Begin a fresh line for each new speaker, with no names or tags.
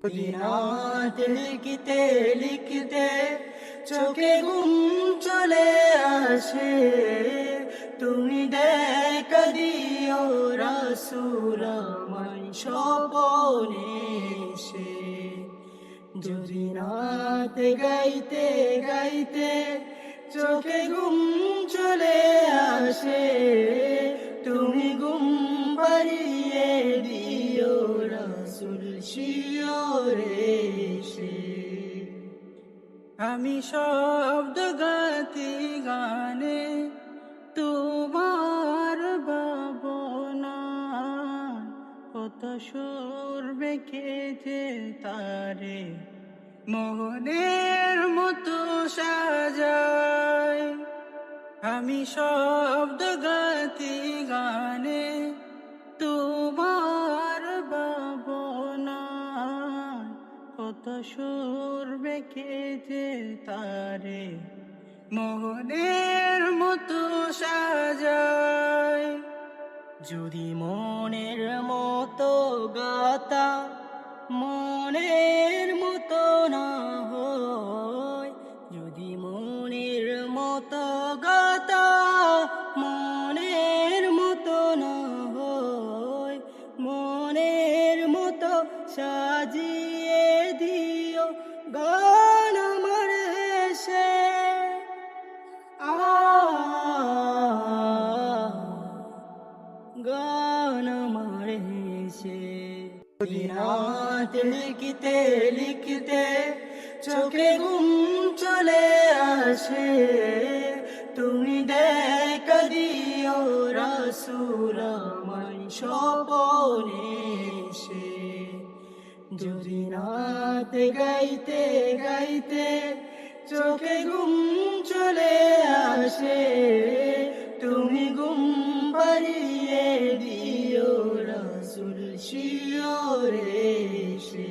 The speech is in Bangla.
দিনাত লিখতে লিখতে চোখে ঘুম চলে আসে, তুমি দেখা দিও রাসূল আমায় স্বপনে এসে। যদি রাত গাইতে গাইতে চোখে ঘুম চলে আসে, তুমি ঘুম পাড়িয়ে দিও রাসূল শিয়রে এসে। আমি শব্দ গাতি গানে তোমার ভাবনা, কত সুর বেঁকেছে তারে মোহনের মতো সাজায়। আমি শব্দ গাতি গানে তোমার ভাবনা, কত সুর বেঁকেছে তারে মোহনের মতো সাজায়। যদি মনের মতো গাতা মনের মতো না হয়, যদি মনের মতো গাতা মনের মতো না হয়, মনের মতো সাজিয়ে দিও গান আমার হেসে। গান আমার হেসে। দিনাত লিখতে লিখতে চোখে ঘুম চলে আসে, তুমি দেখা দিও রাসূল আমায় স্বপনে এসে। যদি রাত গাইতে গাইতে চোখে ঘুম চলে আসে, তুমি ঘুম পাড়িয়ে দিও রাসূল শিয়রে এসে।